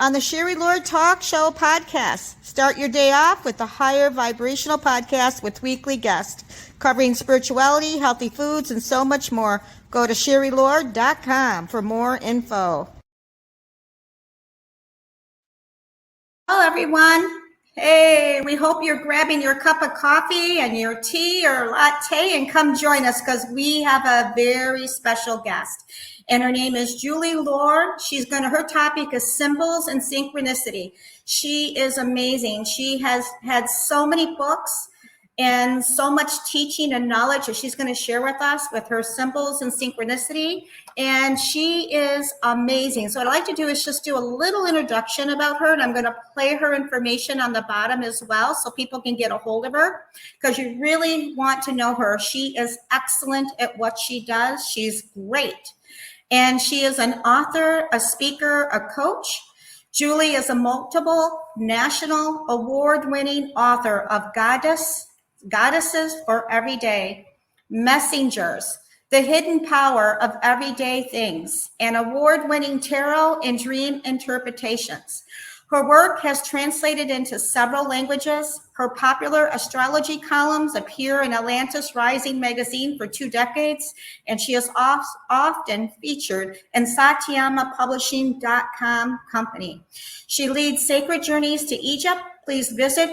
On the Sherry Loar Talk Show podcast, start your day off with a higher vibrational podcast with weekly guests covering spirituality, healthy foods, and so much more. Go to SherryLoar.com for more info. Hello, everyone. Hey, we hope you're grabbing your cup of coffee and your tea or latte and come join us because we have a very special guest. And her name is Julie Loar. Her topic is symbols and synchronicity. She is amazing. She has had so many books and so much teaching and knowledge that she's going to share with us with her symbols and synchronicity. And she is amazing. So what I'd like to do is just do a little introduction about her, and I'm going to play her information on the bottom as well so people can get a hold of her because you really want to know her. She is excellent at what she does. She's great. And she is an author, a speaker, a coach. Julie is a multiple national award-winning author of Goddesses for Everyday, Messengers, The Hidden Power of Everyday Things, and award-winning tarot and dream interpretations. Her work has translated into several languages. Her popular astrology columns appear in Atlantis Rising magazine for 2 decades, and she is often featured in SatyamaPublishing.com company. She leads Sacred Journeys to Egypt. Please visit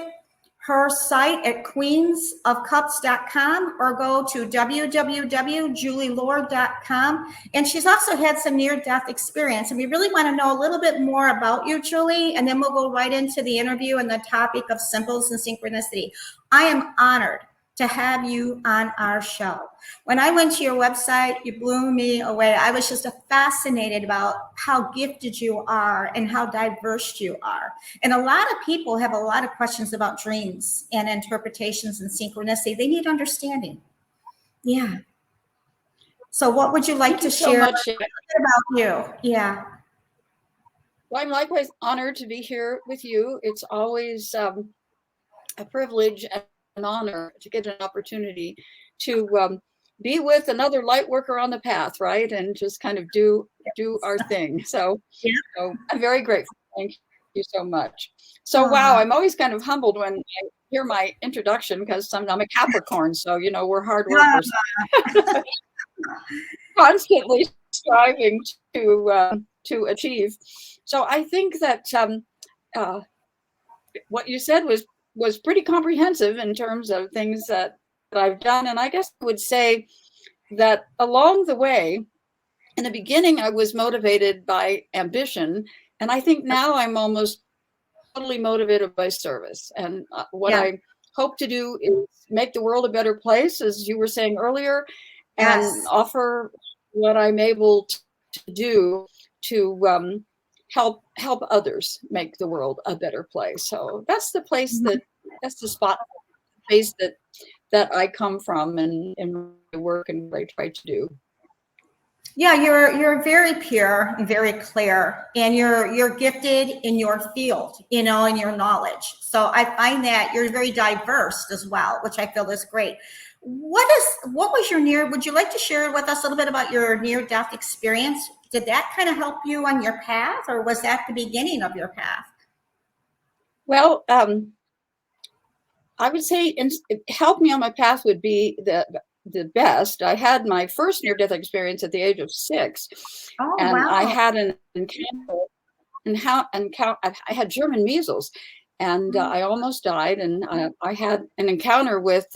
her site at queensofcups.com or go to www.julieloar.com. And she's also had some near-death experience. And we really want to know a little bit more about you, Julie, and then we'll go right into the interview and the topic of symbols and synchronicity. I am honored to have you on our show. When I went to your website, you blew me away. I was just fascinated about how gifted you are and how diverse you are. And a lot of people have a lot of questions about dreams and interpretations and synchronicity. They need understanding. Yeah. So what would you like to share about you? Yeah. Well, I'm likewise honored to be here with you. It's always a privilege and an honor to get an opportunity to be with another light worker on the path, right? And just kind of do our thing. So, yeah. So I'm very grateful. Thank you so much. So, wow, I'm always kind of humbled when I hear my introduction because I'm a Capricorn. So, you know, we're hard workers. Constantly striving to achieve. So I think that what you said was pretty comprehensive in terms of things that I've done. And I guess I would say that along the way, in the beginning, I was motivated by ambition. And I think now I'm almost totally motivated by service. And what I hope to do is make the world a better place, as you were saying earlier, and offer what I'm able to do to help others make the world a better place. So that's the place that's the space that I come from and my work and what I try to do. Yeah, you're very pure and very clear, and you're gifted in your field, you know, in your knowledge. So I find that you're very diverse as well, which I feel is great. What was your would you like to share with us a little bit about your near-death experience? Did that kind of help you on your path, or was that the beginning of your path? Well, I would say it helped me on my path would be the best. I had my first near-death experience at the age of 6. Oh, and wow. I had an encounter, I had German measles, and I almost died. And I had an encounter with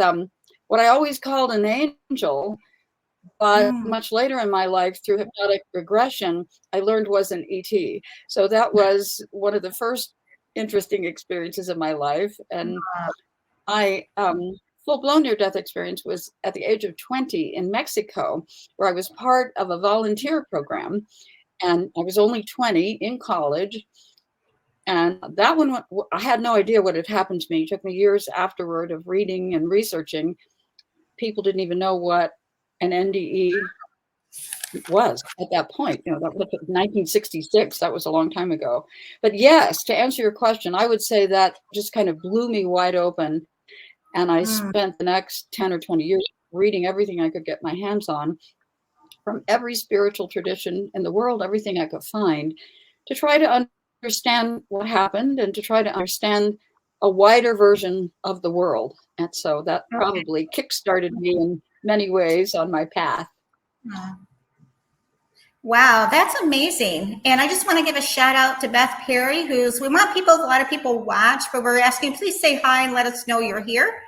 what I always called an angel, but much later in my life, through hypnotic regression, I learned was an ET. So that was one of the first interesting experiences of my life. And I full-blown near-death experience was at the age of 20 in Mexico, where I was part of a volunteer program, and I was only 20 in college. And that one, I had no idea what had happened to me. It took me years afterward of reading and researching. People didn't even know what an NDE was at that point. You know, that was 1966. That was a long time ago. But yes, to answer your question, I would say that just kind of blew me wide open. And I spent the next 10 or 20 years reading everything I could get my hands on from every spiritual tradition in the world, everything I could find, to try to understand what happened and to try to understand a wider version of the world. And so that probably kickstarted me in many ways on my path. Wow, that's amazing. And I just want to give a shout out to Beth Perry, we want people, a lot of people watch, but we're asking, please say hi and let us know you're here.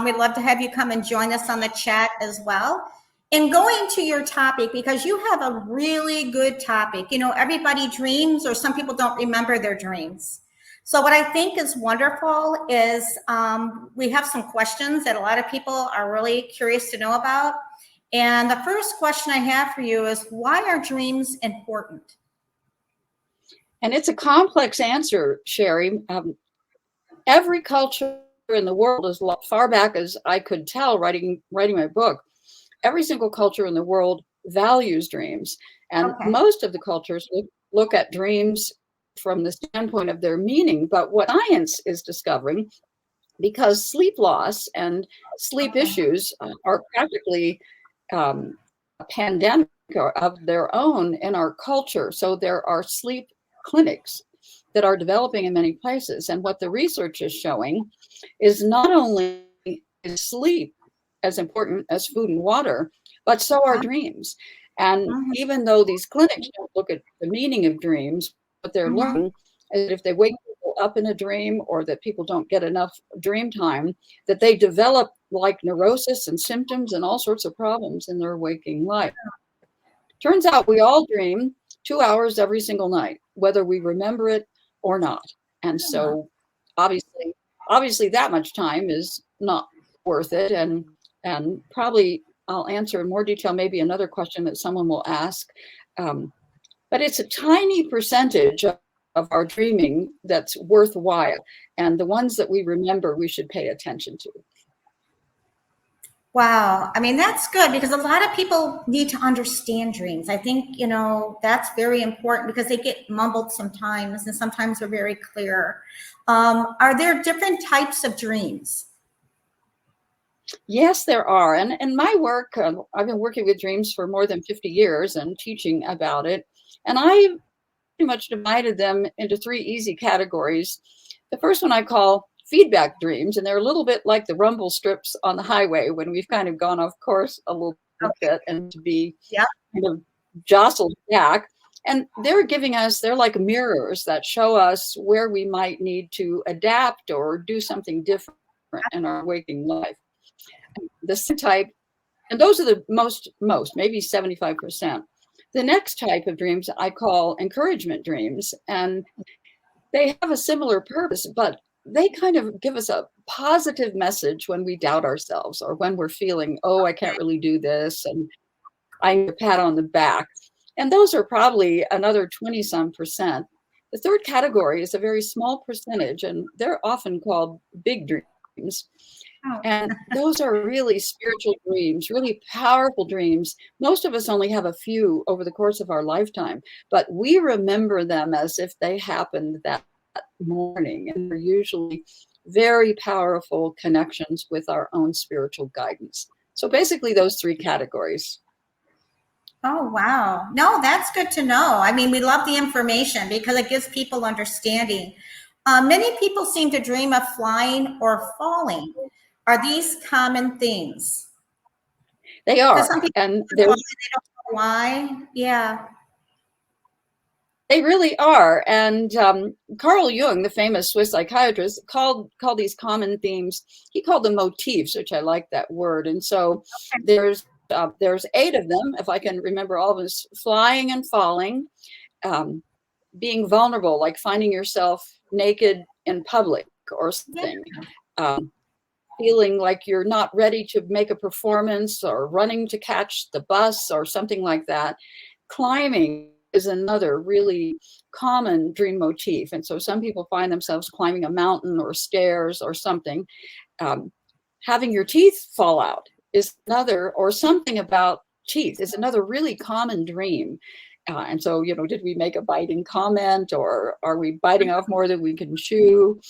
We'd love to have you come and join us on the chat as well. And going to your topic, because you have a really good topic. You know, everybody dreams, or some people don't remember their dreams. So what I think is wonderful is we have some questions that a lot of people are really curious to know about. And the first question I have for you is, why are dreams important? And it's a complex answer, Sherry. Every culture in the world, as far back as I could tell writing my book, every single culture in the world values dreams. And most of the cultures look at dreams from the standpoint of their meaning. But what science is discovering, because sleep loss and sleep issues are practically a pandemic of their own in our culture. So there are sleep clinics that are developing in many places. And what the research is showing is not only is sleep as important as food and water, but so are dreams. And even though these clinics don't look at the meaning of dreams, what they're learning is that if they wake people up in a dream, or that people don't get enough dream time, that they develop like neurosis and symptoms and all sorts of problems in their waking life. Turns out we all dream 2 hours every single night, whether we remember it or not. And so obviously that much time is not worth it. And probably I'll answer in more detail, maybe another question that someone will ask. But it's a tiny percentage of our dreaming that's worthwhile. And the ones that we remember, we should pay attention to. Wow. I mean, that's good, because a lot of people need to understand dreams. I think, you know, that's very important, because they get mumbled sometimes, and sometimes they're very clear. Are there different types of dreams? Yes, there are. And in my work, I've been working with dreams for more than 50 years and teaching about it. And I pretty much divided them into 3 easy categories. The first one I call feedback dreams, and they're a little bit like the rumble strips on the highway when we've kind of gone off course a little bit and to be kind of jostled back. And they're like mirrors that show us where we might need to adapt or do something different in our waking life. The second type, and those are the most, maybe 75%. The next type of dreams I call encouragement dreams, and they have a similar purpose, but they kind of give us a positive message when we doubt ourselves, or when we're feeling, oh, I can't really do this, and I need a pat on the back. And those are probably another 20-some%. The third category is a very small percentage, and they're often called big dreams. And those are really spiritual dreams, really powerful dreams. Most of us only have a few over the course of our lifetime, but we remember them as if they happened that morning. And they're usually very powerful connections with our own spiritual guidance. So basically those 3 categories. Oh, wow. No, that's good to know. I mean, we love the information because it gives people understanding. Many people seem to dream of flying or falling. Are these common things? They are. And they don't know why. Yeah. They really are. And Carl Jung, the famous Swiss psychiatrist, called these common themes, he called them motifs, which I like that word. And so there's 8 of them, if I can remember all of this: flying and falling, being vulnerable, like finding yourself naked in public or something, feeling like you're not ready to make a performance, or running to catch the bus or something like that. Climbing is another really common dream motif. And so some people find themselves climbing a mountain or stairs or something. Having your teeth fall out is another, or something about teeth is another really common dream. And so, you know, did we make a biting comment, or are we biting off more than we can chew?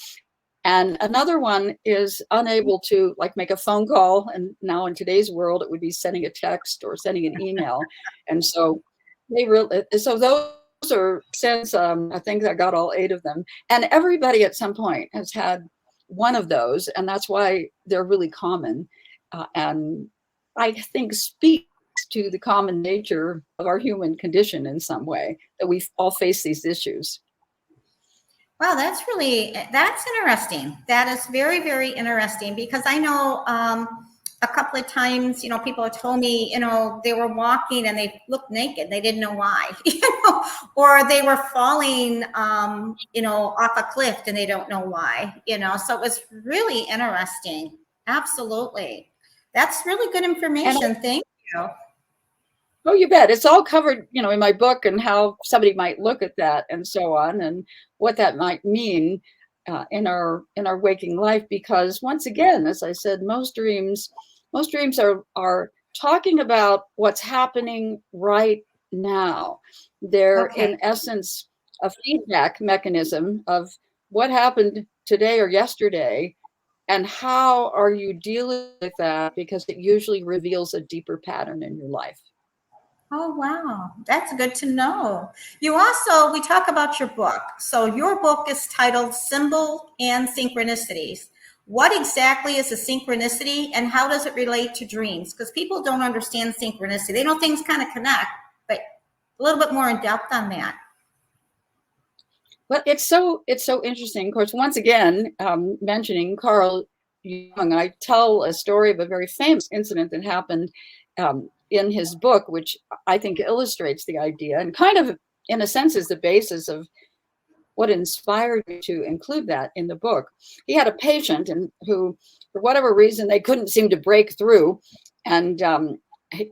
And another one is unable to, like, make a phone call. And now in today's world, it would be sending a text or sending an email. And so those are since, I think I got all 8 of them. And everybody at some point has had one of those. And that's why they're really common. And I think speaks to the common nature of our human condition in some way, that we all face these issues. Wow, that's interesting. That is very, very interesting, because I know a couple of times, people have told me, they were walking and they looked naked. They didn't know why, or they were falling, off a cliff and they don't know why, so it was really interesting. Absolutely. That's really good information. Thank you. Oh, you bet. It's all covered, in my book, and how somebody might look at that and so on, and what that might mean in our waking life. Because once again, as I said, most dreams are talking about what's happening right now. They're in essence a feedback mechanism of what happened today or yesterday, and how are you dealing with that, because it usually reveals a deeper pattern in your life. Oh, wow. That's good to know. We talk about your book. So your book is titled Symbol and Synchronicities. What exactly is a synchronicity, and how does it relate to dreams? Because people don't understand synchronicity. They know things kind of connect, but a little bit more in depth on that. Well, it's so interesting. Of course, once again, mentioning Carl Jung, I tell a story of a very famous incident that happened in his book, which I think illustrates the idea, and kind of, in a sense, is the basis of what inspired me to include that in the book. He had a patient who, for whatever reason, they couldn't seem to break through, and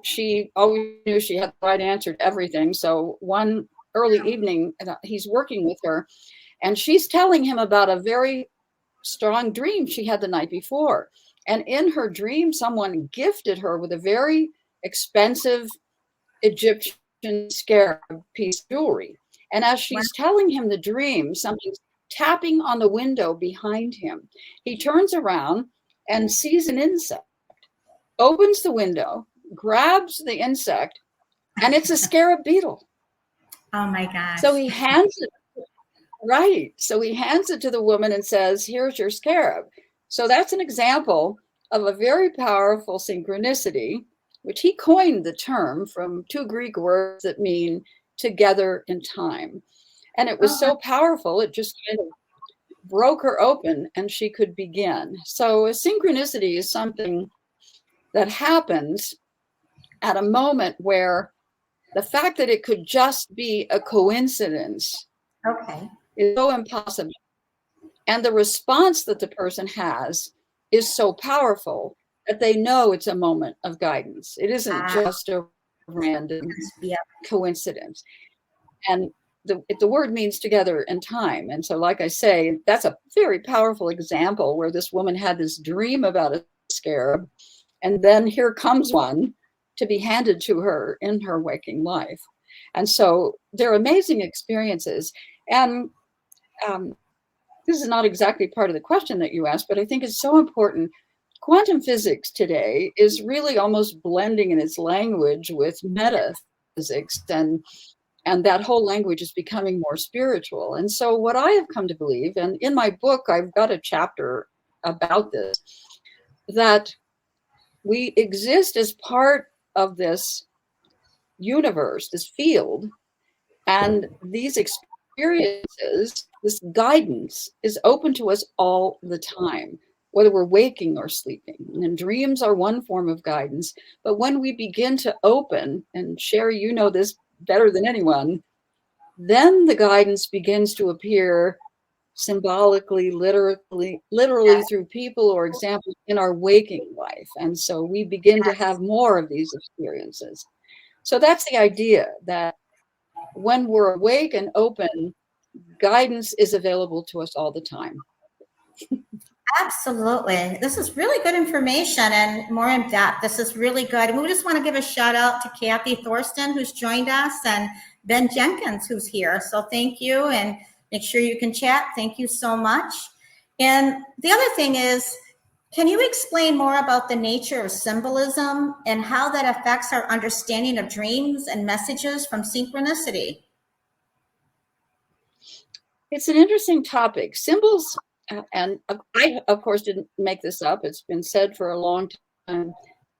she always knew she had the right answer to everything. So one early evening, he's working with her, and she's telling him about a very strong dream she had the night before. And in her dream, someone gifted her with a very expensive Egyptian scarab piece of jewelry. And as she's telling him the dream, something's tapping on the window behind him. He turns around and sees an insect, opens the window, grabs the insect, and it's a scarab beetle. Oh my gosh. So he hands it, right. So he hands it to the woman and says, "Here's your scarab." So that's an example of a very powerful synchronicity, which he coined the term from 2 Greek words that mean together in time. And it was so powerful, it just kind of broke her open and she could begin. So a synchronicity is something that happens at a moment where the fact that it could just be a coincidence is so impossible. And the response that the person has is so powerful that they know it's a moment of guidance. It isn't just a random coincidence. And the word means together in time. And so, like I say, that's a very powerful example where this woman had this dream about a scarab, and then here comes one to be handed to her in her waking life. And so they're amazing experiences. And this is not exactly part of the question that you asked, but I think it's so important. Quantum physics today is really almost blending in its language with metaphysics, and that whole language is becoming more spiritual. And so what I have come to believe, and in my book, I've got a chapter about this, that we exist as part of this universe, this field, and these experiences, this guidance is open to us all the time, whether we're waking or sleeping. And dreams are one form of guidance. But when we begin to open, and Sherry, you know this better than anyone, then the guidance begins to appear symbolically, literally through people or examples in our waking life. And so we begin to have more of these experiences. So that's the idea, that when we're awake and open, guidance is available to us all the time. Absolutely. This is really good information and more in depth. This is really good. And we just want to give a shout out to Kathy Thorsten, who's joined us, and Ben Jenkins, who's here. So thank you, and make sure you can chat. Thank you so much. And the other thing is, can you explain more about the nature of symbolism and how that affects our understanding of dreams and messages from synchronicity? It's an interesting topic. Symbols, and I, of course, didn't make this up. It's been said for a long time.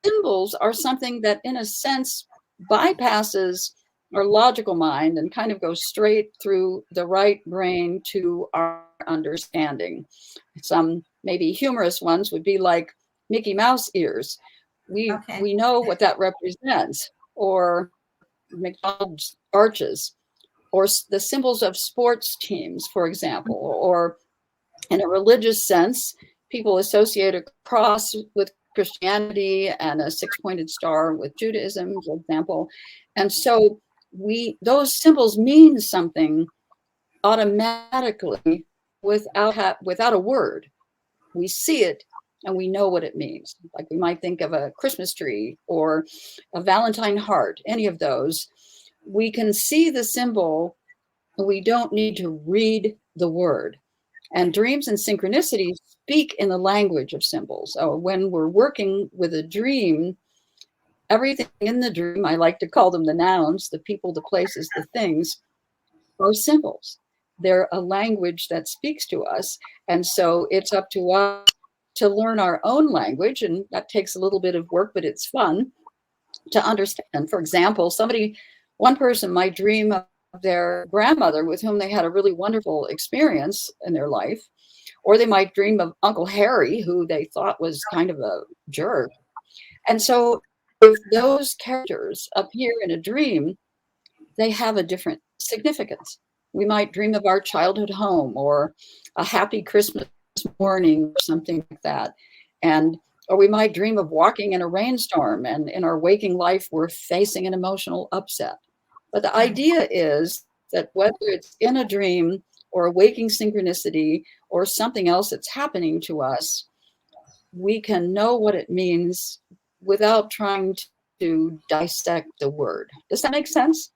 Symbols are something that, in a sense, bypasses our logical mind and kind of goes straight through the right brain to our understanding. Some maybe humorous ones would be like Mickey Mouse ears. Okay. We know what that represents, or McDonald's arches, or the symbols of sports teams, for example, or in a religious sense, people associate a cross with Christianity and a six-pointed star with Judaism, for example. And so those symbols mean something automatically without a word. We see it and we know what it means. Like we might think of a Christmas tree or a Valentine heart, any of those. We can see the symbol, we don't need to read the word. And dreams and synchronicity speak in the language of symbols. So when we're working with a dream, everything in the dream, I like to call them the nouns, the people, the places, the things, are symbols. They're a language that speaks to us. And so it's up to us to learn our own language. And that takes a little bit of work, but it's fun to understand. For example, one person might dream of their grandmother with whom they had a really wonderful experience in their life, or they might dream of Uncle Harry, who they thought was kind of a jerk. And so if those characters appear in a dream, they have a different significance. We might dream of our childhood home or a happy Christmas morning or something like that. Or we might dream of walking in a rainstorm, and in our waking life, we're facing an emotional upset. But the idea is that whether it's in a dream or a waking synchronicity or something else that's happening to us, we can know what it means without trying to dissect the word. Does that make sense?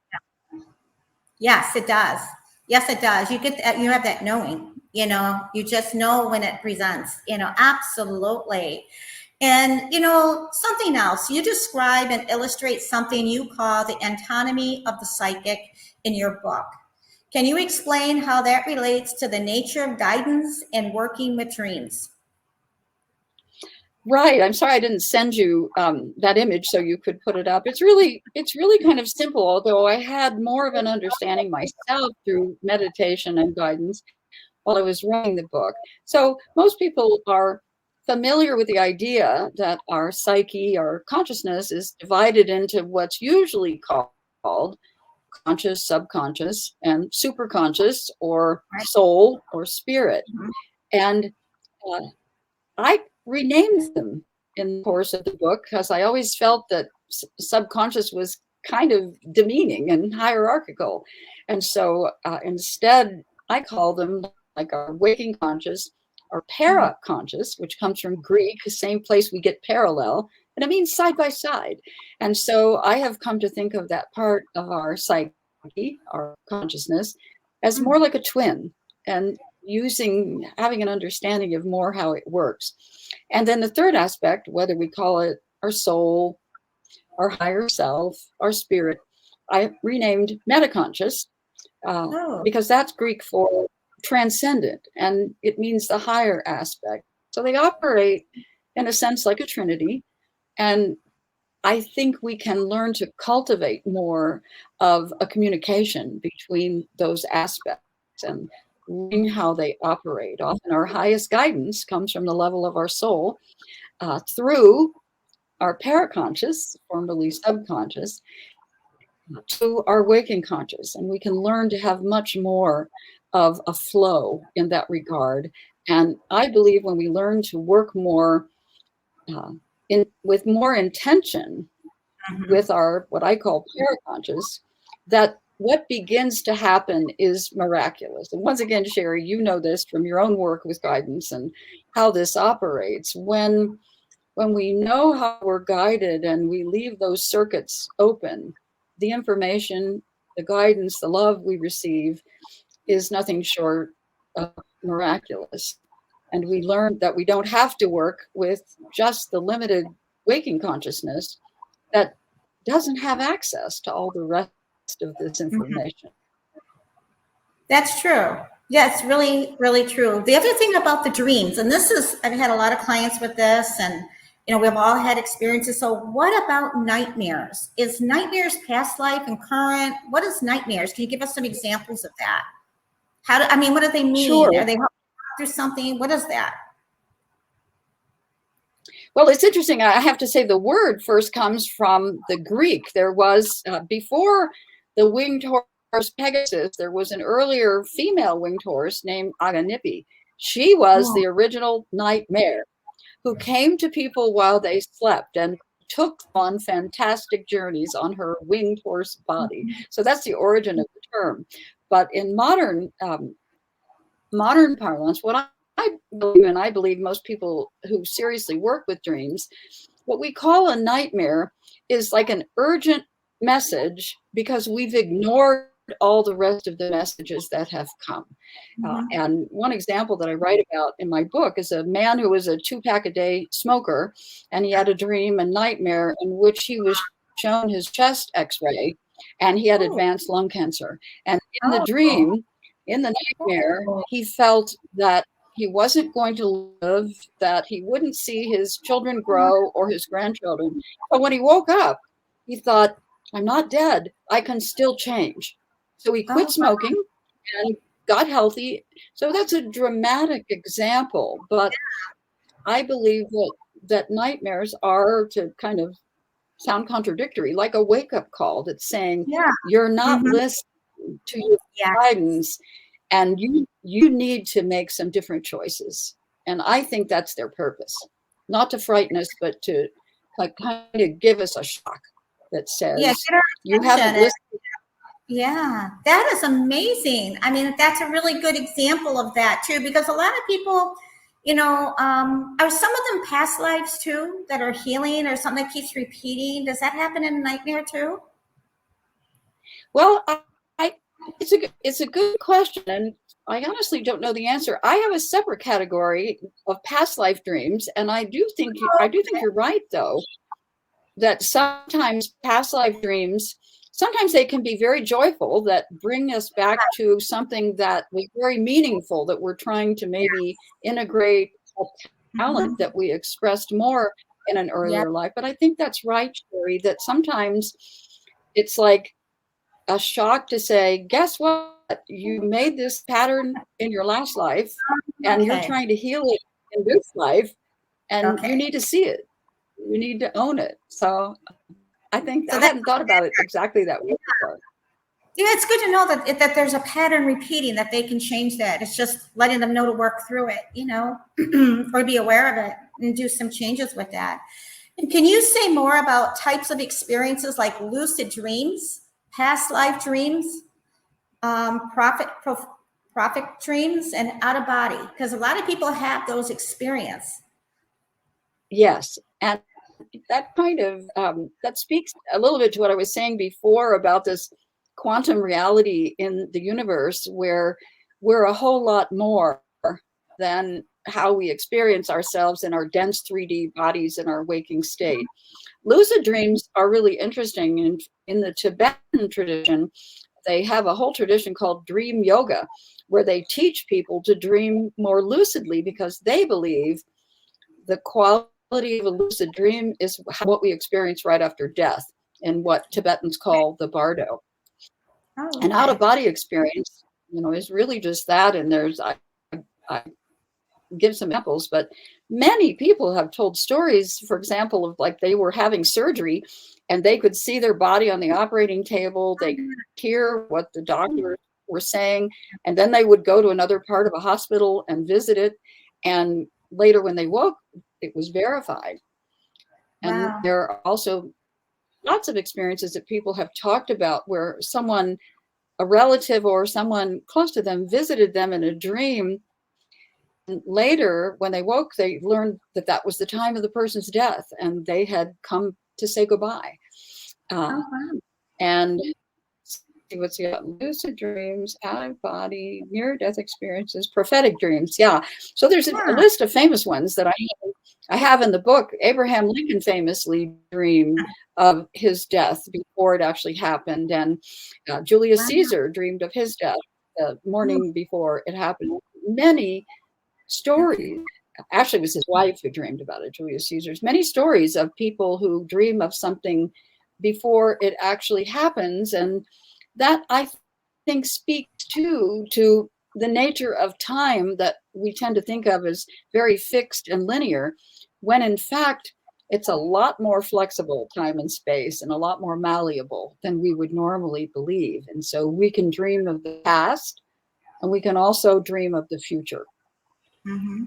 Yes, it does. Yes, it does. You have that knowing, you just know when it presents, absolutely. And, something else, you describe and illustrate something you call the anatomy of the psychic in your book. Can you explain how that relates to the nature of guidance and working with dreams? Right. I'm sorry I didn't send you that image so you could put it up. It's really kind of simple, although I had more of an understanding myself through meditation and guidance while I was writing the book. So most people are familiar with the idea that our psyche, our consciousness, is divided into what's usually called conscious, subconscious, and superconscious, or soul, or spirit. And uh, I renamed them in the course of the book because I always felt that subconscious was kind of demeaning and hierarchical. And so instead, I call them like our waking conscious, our para-conscious, which comes from Greek, the same place we get parallel, and it means side by side. And so I have come to think of that part of our psyche, our consciousness, as more like a twin, and having an understanding of more how it works. And then the third aspect, whether we call it our soul, our higher self, our spirit, I renamed metaconscious because that's Greek for transcendent, and it means the higher aspect. So they operate in a sense like a trinity. And I think we can learn to cultivate more of a communication between those aspects and learn how they operate. Often our highest guidance comes from the level of our soul through our paraconscious, formerly subconscious, to our waking conscious. And we can learn to have much more of a flow in that regard. And I believe when we learn to work more uh, with more intention with our what I call paraconscious, that what begins to happen is miraculous. And once again, Sherry, you know this from your own work with guidance and how this operates. When we know how we're guided and we leave those circuits open, the information, the guidance, the love we receive is nothing short of miraculous. And we learn that we don't have to work with just the limited waking consciousness that doesn't have access to all the rest of this information. That's true. Yeah, it's really, really true. The other thing about the dreams, and this is, I've had a lot of clients with this, and we've all had experiences. So, what about nightmares? Is nightmares past life and current? What is nightmares? Can you give us some examples of that? What do they mean? Sure. Are they helping through something? What is that? Well, it's interesting. I have to say the word first comes from the Greek. There was, before the winged horse Pegasus, there was an earlier female winged horse named Aganippe. She was the original nightmare who came to people while they slept and took on fantastic journeys on her winged horse body. So that's the origin of the term. But in modern parlance, what I believe, and I believe most people who seriously work with dreams, what we call a nightmare is like an urgent message because we've ignored all the rest of the messages that have come. And one example that I write about in my book is a man who was a 2-pack-a-day smoker, and he had a dream, a nightmare, in which he was shown his chest x-ray, and he had advanced lung cancer. And in the dream, in the nightmare, he felt that he wasn't going to live, that he wouldn't see his children grow or his grandchildren. But when he woke up, he thought, I'm not dead. I can still change. So he quit smoking and got healthy. So that's a dramatic example. But I believe that nightmares are, to kind of sound contradictory, like a wake-up call that's saying, you're not listening to your guidance, and you need to make some different choices. And I think that's their purpose, not to frighten us, but to kind of give us a shock that says, you haven't listened. Yeah, that is amazing. That's a really good example of that too, because a lot of people, are some of them past lives too that are healing, or something that keeps repeating? Does that happen in a nightmare too? Well, it's a good question, and I honestly don't know the answer. I have a separate category of past life dreams, and I do think you're right, though, that sometimes past life dreams, sometimes they can be very joyful, that bring us back to something that was very meaningful, that we're trying to maybe integrate a talent that we expressed more in an earlier life. But I think that's right, Sherry, that sometimes it's like a shock to say, guess what? You made this pattern in your last life, and you're trying to heal it in this life, and you need to see it. You need to own it. So I think I hadn't thought about it exactly that way before. Yeah, it's good to know that there's a pattern repeating, that they can change that. It's just letting them know to work through it, or be aware of it and do some changes with that. And can you say more about types of experiences like lucid dreams, past life dreams, prophet dreams, and out of body? Because a lot of people have those experiences. Yes, and that kind of that speaks a little bit to what I was saying before about this quantum reality in the universe, where we're a whole lot more than how we experience ourselves in our dense 3D bodies in our waking state. Lucid dreams are really interesting. In the Tibetan tradition, they have a whole tradition called dream yoga, where they teach people to dream more lucidly, because they believe the quality of a lucid dream is what we experience right after death, in what Tibetans call the bardo. An out-of-body experience, is really just that. And I give some examples, but many people have told stories, for example, of like they were having surgery and they could see their body on the operating table. They could hear what the doctors were saying, and then they would go to another part of a hospital and visit it. And later when they woke, it was verified. And there are also lots of experiences that people have talked about where someone, a relative or someone close to them, visited them in a dream. And later, when they woke, they learned that that was the time of the person's death, and they had come to say goodbye. And what's lucid dreams, out of body, near death experiences, prophetic dreams. Yeah. So there's a list of famous ones that I have in the book. Abraham Lincoln famously dreamed of his death before it actually happened, and Julius Caesar dreamed of his death. the morning before it happened. Many stories. Actually, it was his wife who dreamed about it, Julius Caesar's. Many stories of people who dream of something before it actually happens. And that, I think, speaks to the nature of time that we tend to think of as very fixed and linear, when in fact, it's a lot more flexible, time and space, and a lot more malleable than we would normally believe. And so we can dream of the past, and we can also dream of the future. Mm-hmm.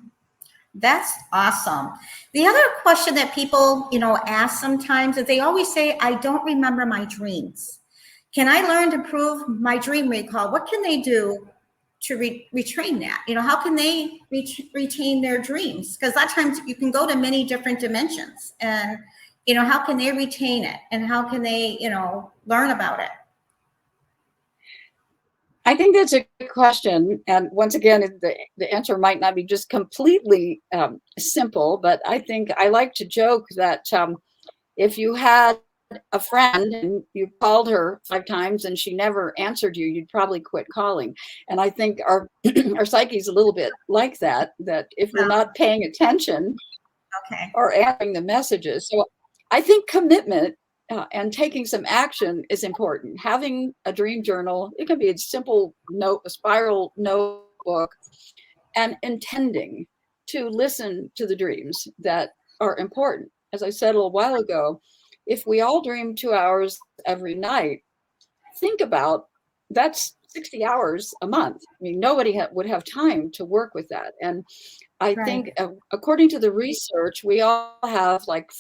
That's awesome. The other question that people, ask sometimes is they always say, I don't remember my dreams. Can I learn to improve my dream recall? What can they do to retrain that? How can they retain their dreams? Because a lot of times you can go to many different dimensions, and, how can they retain it, and how can they, learn about it? I think that's a good question. And once again, the answer might not be just completely simple, but I think I like to joke that if you had a friend and you called her 5 times and she never answered you, you'd probably quit calling. And I think our our psyche is a little bit like that if we're not paying attention or answering the messages. So I think commitment and taking some action is important. Having a dream journal, it can be a simple note, a spiral notebook, and intending to listen to the dreams that are important. As I said a little while ago, if we all dream 2 hours every night, think about that's 60 hours a month. I mean, nobody would have time to work with that. And I think according to the research, we all have like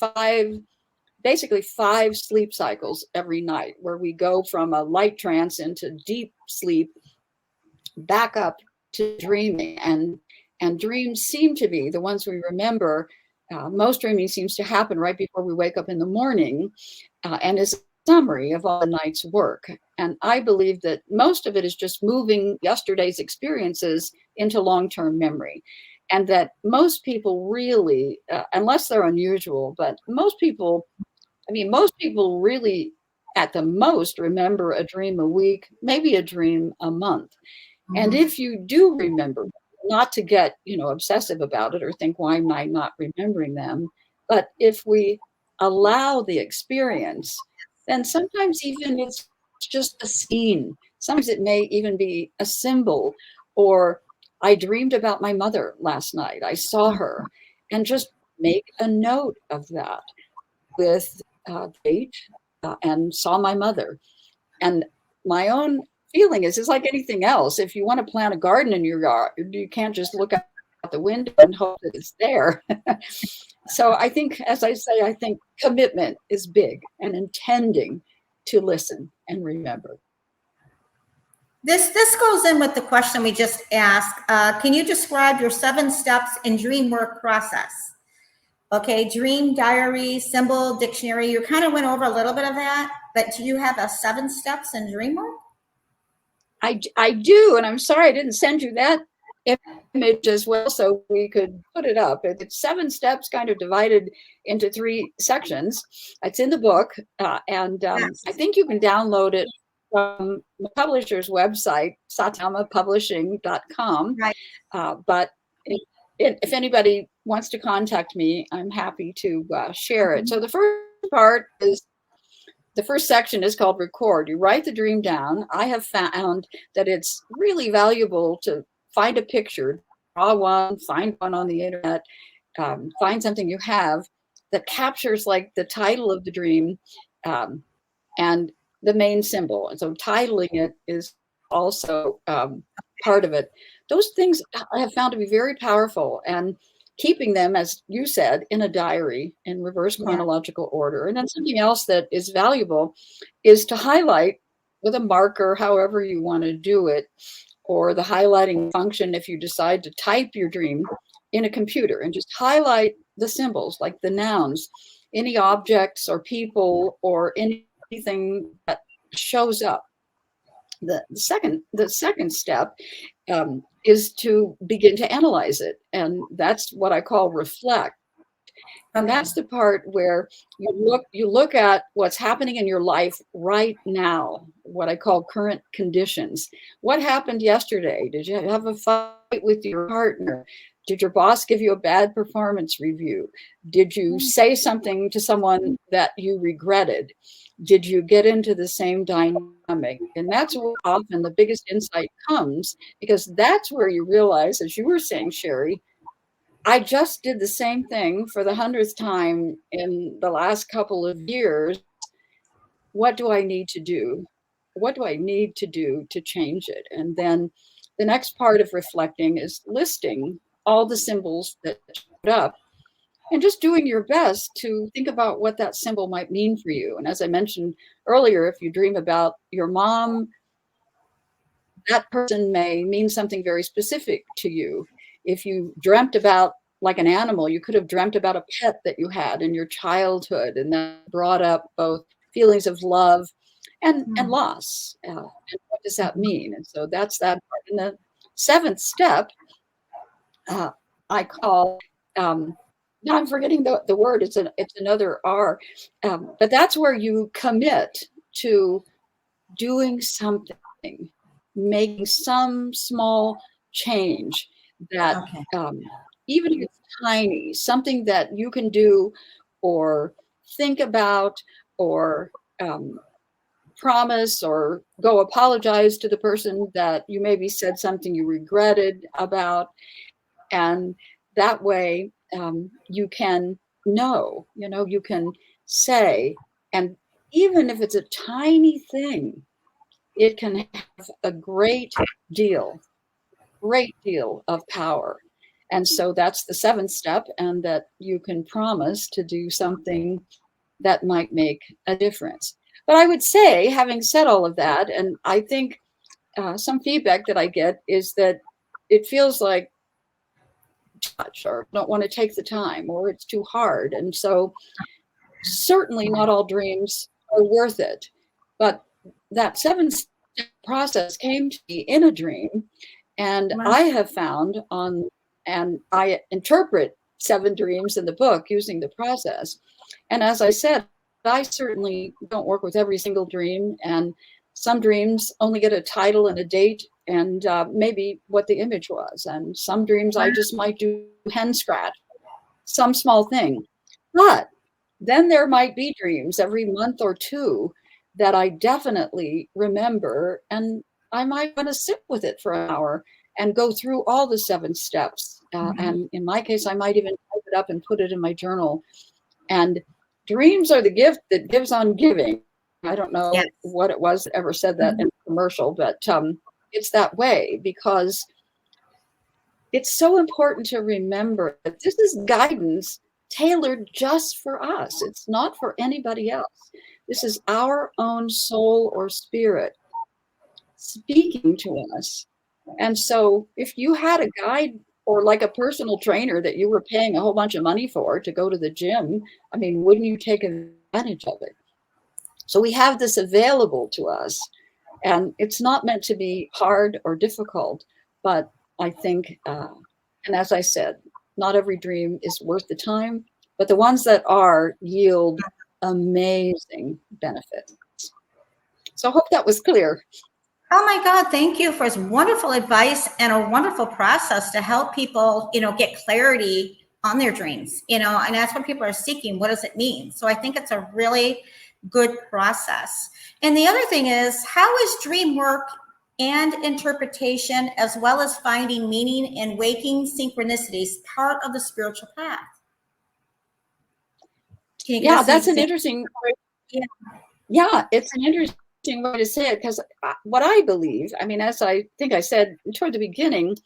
basically 5 sleep cycles every night, where we go from a light trance into deep sleep, back up to dreaming. And dreams seem to be the ones we remember. Most dreaming seems to happen right before we wake up in the morning, and is a summary of all the night's work. And I believe that most of it is just moving yesterday's experiences into long-term memory. And that most people really, unless they're unusual, but most people really at the most remember a dream a week, maybe a dream a month. Mm-hmm. And if you do remember, not to get, obsessive about it or think, why am I not remembering them? But if we allow the experience, then sometimes even it's just a scene. Sometimes it may even be a symbol, or I dreamed about my mother last night. I saw her, and just make a note of that with date and saw my mother. And my own feeling is, it's like anything else. If you want to plant a garden in your yard, you can't just look out the window and hope that it's there. So I think, as I say, I think commitment is big, and intending to listen and remember. This goes in with the question we just asked. Can you describe your 7 steps in dream work process? Okay, dream diary, symbol dictionary. You kind of went over a little bit of that, but do you have a 7 steps in dream work? I do, and I'm sorry I didn't send you that image as well, so we could put it up. It's 7 steps, kind of divided into 3 sections. It's in the book, and yes. I think you can download it from the publisher's website, satamapublishing.com. Right. But if anybody wants to contact me, I'm happy to share it. So the first section is called record. You write the dream down. I have found that it's really valuable to find a picture, draw one, find one on the internet, find something you have that captures like the title of the dream and the main symbol. And so titling it is also part of it. Those things I have found to be very powerful, and keeping them, as you said, in a diary in reverse chronological order. And then something else that is valuable is to highlight with a marker, however you want to do it, or the highlighting function if you decide to type your dream in a computer, and just highlight the symbols, like the nouns, any objects or people or anything that shows up. The second step is to begin to analyze it. And that's what I call reflect. And that's the part where you look at what's happening in your life right now, what I call current conditions. What happened yesterday? Did you have a fight with your partner? Did your boss give you a bad performance review? Did you say something to someone that you regretted? Did you get into the same dynamic? And that's where often the biggest insight comes, because that's where you realize, as you were saying, Sherry, I just did the same thing for the 100th time in the last couple of years. What do I need to do? What do I need to do to change it? And then the next part of reflecting is listing all the symbols that showed up and just doing your best to think about what that symbol might mean for you. And as I mentioned earlier, if you dream about your mom, that person may mean something very specific to you. If you dreamt about like an animal, you could have dreamt about a pet that you had in your childhood, and that brought up both feelings of love and loss. And what does that mean? And so that's that part. And the seventh step, I call, now I'm forgetting the word, it's another R, but that's where you commit to doing something, making some small change that, even if it's tiny, something that you can do or think about or promise or go apologize to the person that you maybe said something you regretted about. And that way you can know, you can say, and even if it's a tiny thing, it can have a great deal of power. And so that's the seventh step, and that you can promise to do something that might make a difference. But I would say, having said all of that, and I think some feedback that I get is that it feels like too much, or don't want to take the time, or it's too hard. And so certainly not all dreams are worth it. But that 7-step process came to me in a dream, and I have found and I interpret 7 dreams in the book using the process. And as I said, I certainly don't work with every single dream, and some dreams only get a title and a date and maybe what the image was. And some dreams I just might do hen scratch, some small thing. But then there might be dreams every month or two that I definitely remember, and I might want to sit with it for an hour and go through all the 7 steps. And in my case, I might even type it up and put it in my journal. And dreams are the gift that gives on giving. I don't know what it was that ever said that in a commercial, but it's that way, because it's so important to remember that this is guidance tailored just for us. It's not for anybody else. This is our own soul or spirit speaking to us. And so if you had a guide or like a personal trainer that you were paying a whole bunch of money for to go to the gym, I mean, wouldn't you take advantage of it? So we have this available to us, and it's not meant to be hard or difficult, but I think, and as I said, not every dream is worth the time, but the ones that are yield amazing benefits. So I hope that was clear. Oh my God, thank you for wonderful advice and a wonderful process to help people, get clarity on their dreams, and that's what people are seeking. What does it mean? So I think it's a really good process. And the other thing is, how is dream work and interpretation, as well as finding meaning in waking synchronicities, part of the spiritual path? Yeah, that's an interesting. Yeah, it's an interesting way to say it, because what I believe, I mean, as I think I said toward the beginning,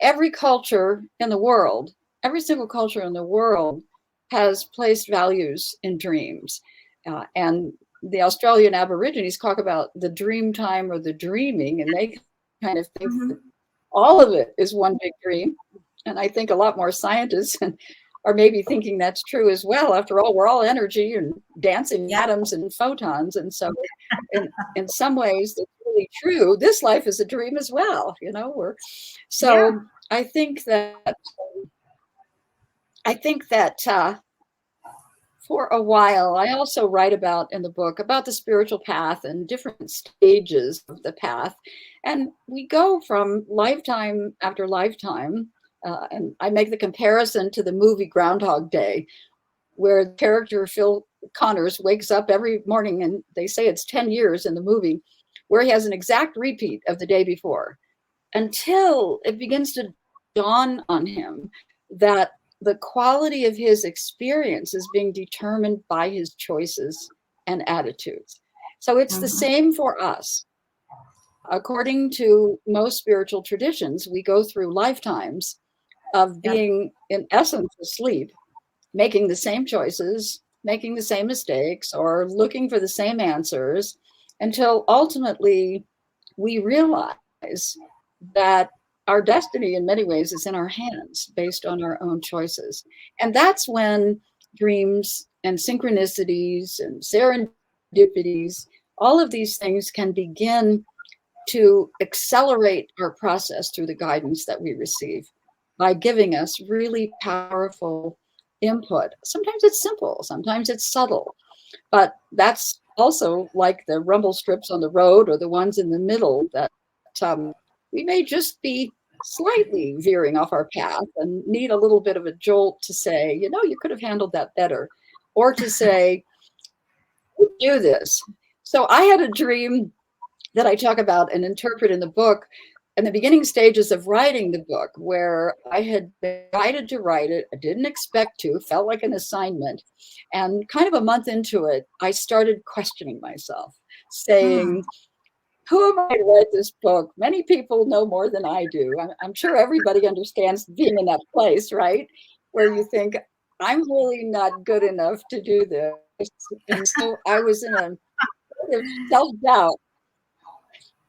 every culture in the world, every single culture in the world has placed values in dreams. And the Australian Aborigines talk about the dream time or the dreaming, and they kind of think that all of it is one big dream. And I think a lot more scientists are maybe thinking that's true as well. After all, we're all energy and dancing atoms and photons. And so in some ways, it's really true. This life is a dream as well, I think that I think that for a while, I also write about in the book about the spiritual path and different stages of the path. And we go from lifetime after lifetime. And I make the comparison to the movie Groundhog Day, where the character Phil Connors wakes up every morning, and they say it's 10 years in the movie, where he has an exact repeat of the day before, until it begins to dawn on him that the quality of his experience is being determined by his choices and attitudes. So it's the same for us. According to most spiritual traditions, we go through lifetimes of being, in essence, asleep, making the same choices, making the same mistakes, or looking for the same answers, until ultimately we realize that our destiny in many ways is in our hands based on our own choices. And that's when dreams and synchronicities and serendipities, all of these things can begin to accelerate our process through the guidance that we receive by giving us really powerful input. Sometimes it's simple, sometimes it's subtle, but that's also like the rumble strips on the road or the ones in the middle that we may just be slightly veering off our path and need a little bit of a jolt to say, you know, you could have handled that better, or to say, do this. So I had a dream that I talk about and interpret in the book in the beginning stages of writing the book, where I had been guided to write it. I didn't expect to, felt like an assignment. And kind of a month into it, I started questioning myself, saying, who am I to write this book? Many people know more than I do. I'm sure everybody understands being in that place, right? Where you think, I'm really not good enough to do this. And so I was in a sort of self-doubt.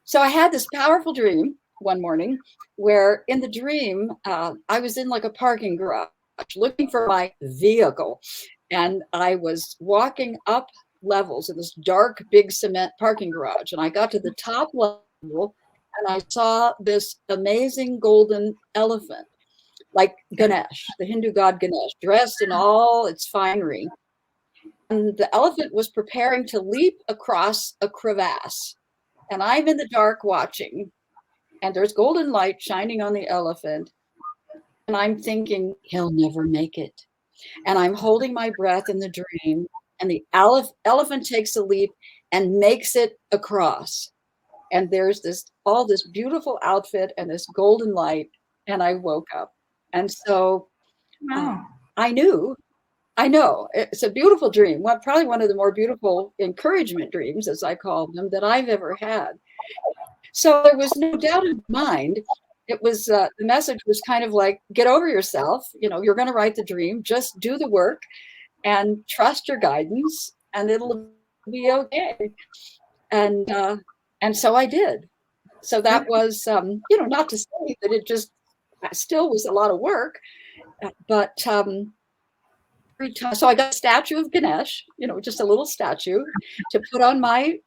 So I had this powerful dream one morning where in the dream, I was in like a parking garage looking for my vehicle. And I was walking up levels in this dark, big cement parking garage. And I got to the top level and I saw this amazing golden elephant, like Ganesh, the Hindu god Ganesh, dressed in all its finery. And the elephant was preparing to leap across a crevasse. And I'm in the dark watching, and there's golden light shining on the elephant. And I'm thinking, he'll never make it. And I'm holding my breath in the dream, and the elephant takes a leap and makes it across. And there's all this beautiful outfit and this golden light, and I woke up. And so I know it's a beautiful dream. Probably one of the more beautiful encouragement dreams, as I call them, that I've ever had. So there was no doubt in my mind. It was the message was kind of like, get over yourself. You know, you're going to write the dream. Just do the work and trust your guidance, and it'll be okay. And so I did. So that was, not to say that it just still was a lot of work, but so I got a statue of Ganesh, just a little statue to put on my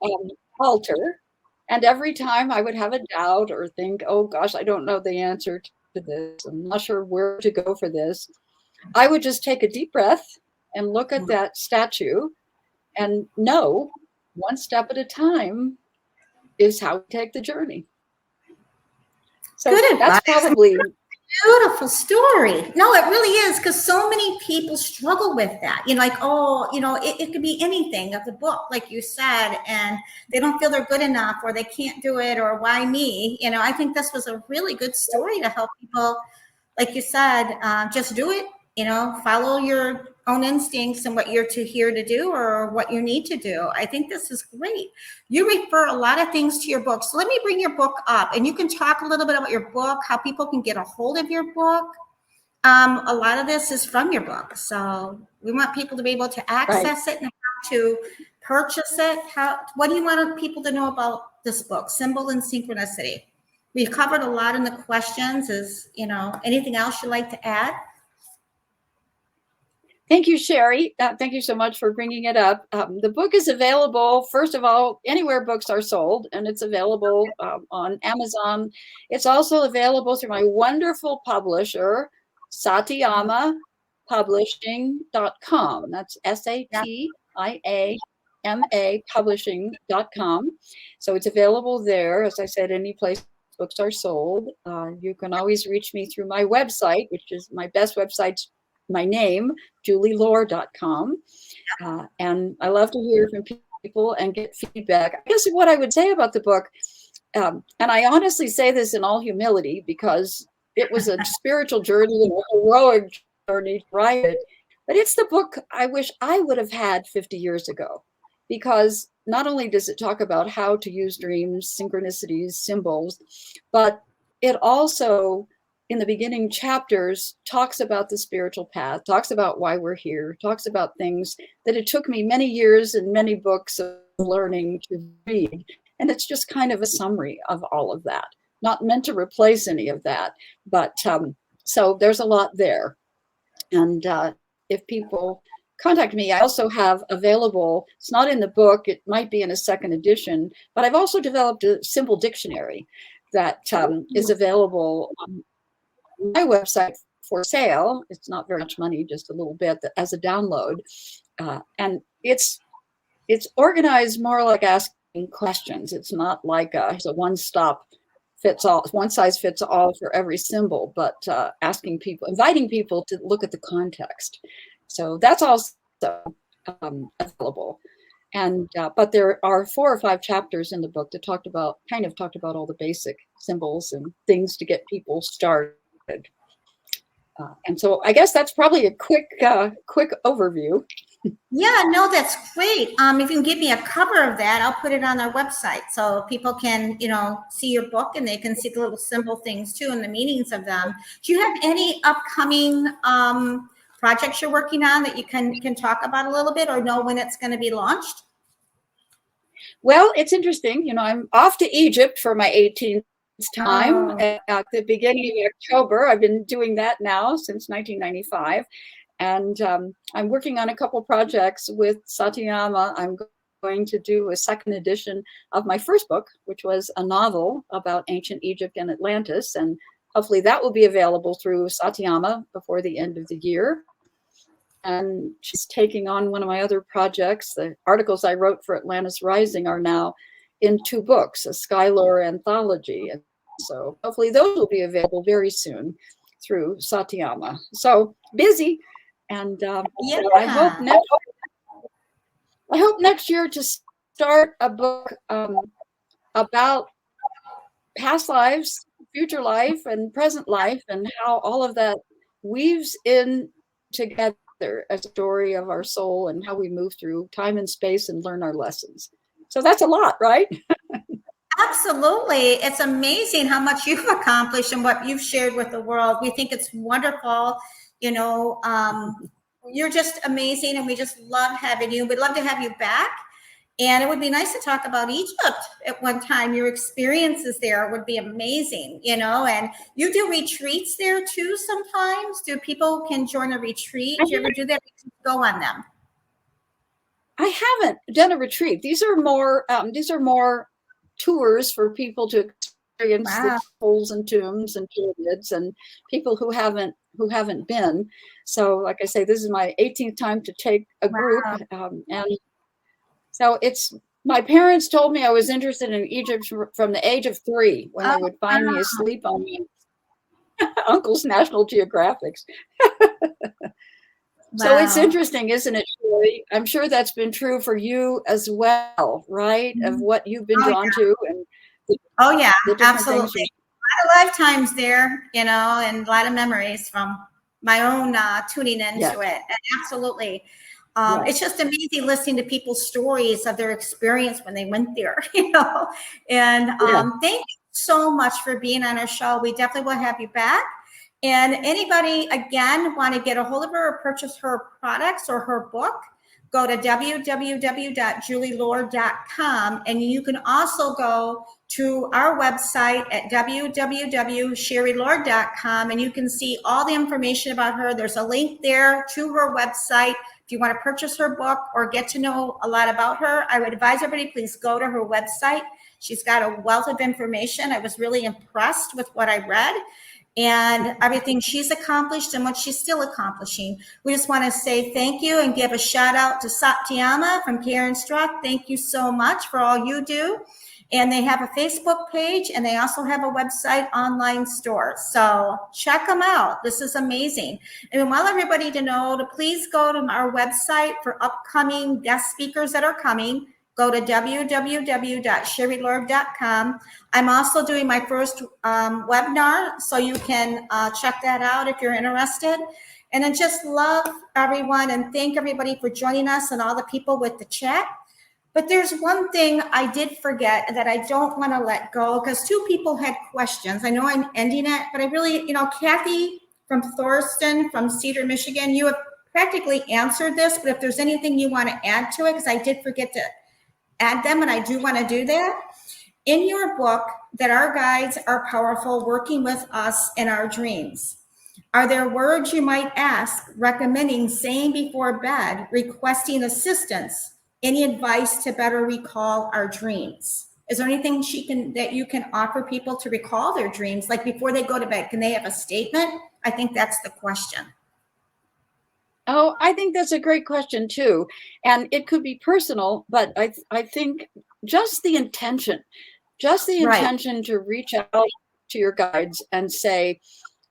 altar. And every time I would have a doubt or think, oh gosh, I don't know the answer to this, I'm not sure where to go for this, I would just take a deep breath and look at that statue and know one step at a time is how we take the journey. So that's probably beautiful story. No, it really is, because so many people struggle with that. It could be anything of the book, like you said, and they don't feel they're good enough, or they can't do it, or why me? I think this was a really good story to help people, like you said, just do it. Follow your own instincts and what you're here to do, or what you need to do. I think this is great. You refer a lot of things to your book. So let me bring your book up, and you can talk a little bit about your book, how people can get a hold of your book. A lot of this is from your book. So we want people to be able to access it and how to purchase it. What do you want people to know about this book, Symbol and Synchronicity? We've covered a lot in the questions. Anything else you'd like to add? Thank you, Sherry. Thank you so much for bringing it up. The book is available, first of all, anywhere books are sold, and it's available on Amazon. It's also available through my wonderful publisher, Satyama Edited1publishing.com. That's SATIAMA publishing.com. So it's available there. As I said, any place books are sold. You can always reach me through my website, which is my best website, my name, julieloar.com. And I love to hear from people and get feedback. I guess what I would say about the book, and I honestly say this in all humility because it was a spiritual journey and a heroic journey to write it, but it's the book I wish I would have had 50 years ago, because not only does it talk about how to use dreams, synchronicities, symbols, but it also, in the beginning chapters, talks about the spiritual path, talks about why we're here, talks about things that it took me many years and many books of learning to read. And it's just kind of a summary of all of that, not meant to replace any of that. But so there's a lot there. And if people contact me, I also have available, it's not in the book, it might be in a second edition, but I've also developed a symbol dictionary that is available on my website for sale. It's not very much money, just a little bit as a download. And it's organized more like asking questions. It's not like it's a one-stop fits all, one size fits all for every symbol, but asking people, inviting people to look at the context. So that's also available. And but there are 4 or 5 chapters in the book that talked about all the basic symbols and things to get people started. And so I guess that's probably a quick overview. Yeah, no, that's great. If you can give me a cover of that, I'll put it on our website so people can, see your book and they can see the little symbol things too and the meanings of them. Do you have any upcoming projects you're working on that you can talk about a little bit, or know when it's going to be launched? Well, it's interesting. I'm off to Egypt for my 18th time at the beginning of October. I've been doing that now since 1995. And I'm working on a couple projects with Satyama. I'm going to do a second edition of my first book, which was a novel about ancient Egypt and Atlantis. And hopefully that will be available through Satyama before the end of the year. And she's taking on one of my other projects. The articles I wrote for Atlantis Rising are now in 2 books, a Skylore anthology. And so hopefully those will be available very soon through Satyama. So busy. And Yeah. I hope next year to start a book about past lives, future life, and present life, and how all of that weaves in together as a story of our soul and how we move through time and space and learn our lessons. So that's a lot, right? Absolutely. It's amazing how much you've accomplished and what you've shared with the world. We think it's wonderful. You're just amazing, and we just love having you. We'd love to have you back. And it would be nice to talk about Egypt at one time. Your experiences there would be amazing, and you do retreats there too sometimes. Do people can join a retreat? Do you ever do that? Go on them. I haven't done a retreat. These are more tours for people to experience the temples and tombs and pyramids, and people who haven't been. So like I say, this is my 18th time to take a group. And so my parents told me I was interested in Egypt from the age of 3, when they would find me asleep on Uncle's National Geographics. So it's interesting, isn't it, Shirley? I'm sure that's been true for you as well, right? Of what you've been drawn to. And absolutely. A lot of lifetimes there, and a lot of memories from my own tuning into it. And absolutely. It's just amazing listening to people's stories of their experience when they went there, And thank you so much for being on our show. We definitely will have you back. And anybody, again, want to get a hold of her or purchase her products or her book, go to www.julieloar.com. And you can also go to our website at www.sherryloar.com, and you can see all the information about her. There's a link there to her website. If you want to purchase her book or get to know a lot about her, I would advise everybody, please go to her website. She's got a wealth of information. I was really impressed with what I read. and everything she's accomplished and what she's still accomplishing. We just want to say thank you and give a shout out to Satyama from Karen Struck. Thank you so much for all you do. And they have a Facebook page, and they also have a website online store. So check them out. This is amazing. And we want everybody to know to please go to our website for upcoming guest speakers that are coming. Go to www.sherryloar.com. I'm also doing my first webinar, so you can check that out if you're interested. And then just love everyone and thank everybody for joining us and all the people with the chat. But there's one thing I did forget that I don't want to let go, because two people had questions. I know I'm ending it, but I really, Kathy from Thorsten from Cedar, Michigan, you have practically answered this, but if there's anything you want to add to it, because I did forget to add them, and I do want to do that. In your book, that our guides are powerful, working with us in our dreams. Are there words you might ask, recommending saying before bed, requesting assistance, any advice to better recall our dreams? Is there anything that you can offer people to recall their dreams, like before they go to bed? Can they have a statement? I think that's the question. Oh, I think that's a great question too. And it could be personal, but I think just the intention to reach out to your guides and say,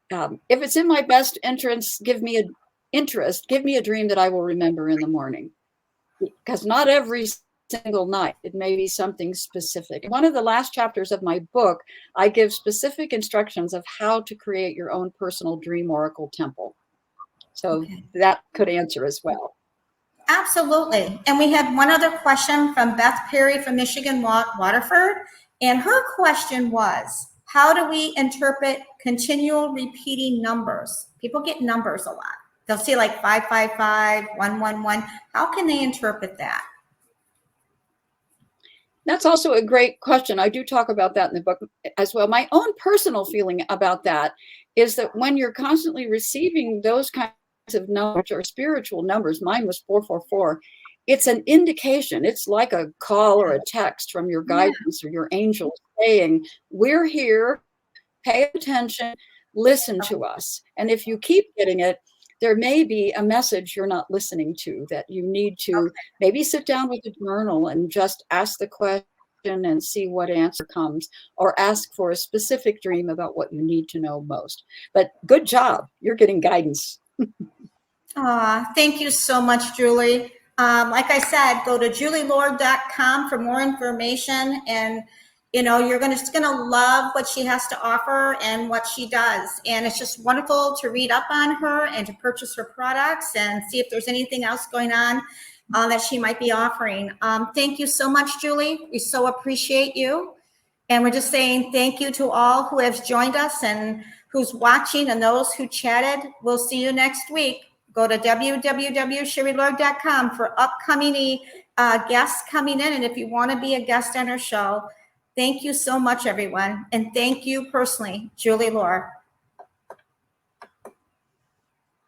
if it's in my best interest, give me a dream that I will remember in the morning. Because not every single night, it may be something specific. One of the last chapters of my book, I give specific instructions of how to create your own personal dream oracle temple. So that could answer as well. Absolutely. And we have one other question from Beth Perry from Michigan Waterford. And her question was, how do we interpret continual repeating numbers? People get numbers a lot. They'll see like 555, 111. How can they interpret that? That's also a great question. I do talk about that in the book as well. My own personal feeling about that is that when you're constantly receiving those kinds of numbers or spiritual numbers, mine was 444, it's an indication. It's like a call or a text from your guidance or your angels saying, we're here, pay attention, listen to us. And if you keep getting it, there may be a message you're not listening to that you need to maybe sit down with a journal and just ask the question and see what answer comes, or ask for a specific dream about what you need to know most. But good job. You're getting guidance. Thank you so much, Julie. Like I said, go to julieloar.com for more information, and you're just gonna love what she has to offer and what she does. And it's just wonderful to read up on her and to purchase her products and see if there's anything else going on that she might be offering. Thank you so much, Julie. We so appreciate you. And we're just saying thank you to all who have joined us and who's watching, and those who chatted. We'll see you next week. Go to www.sherryloar.com for upcoming guests coming in. And if you want to be a guest on our show, thank you so much, everyone. And thank you personally, Julie Loar.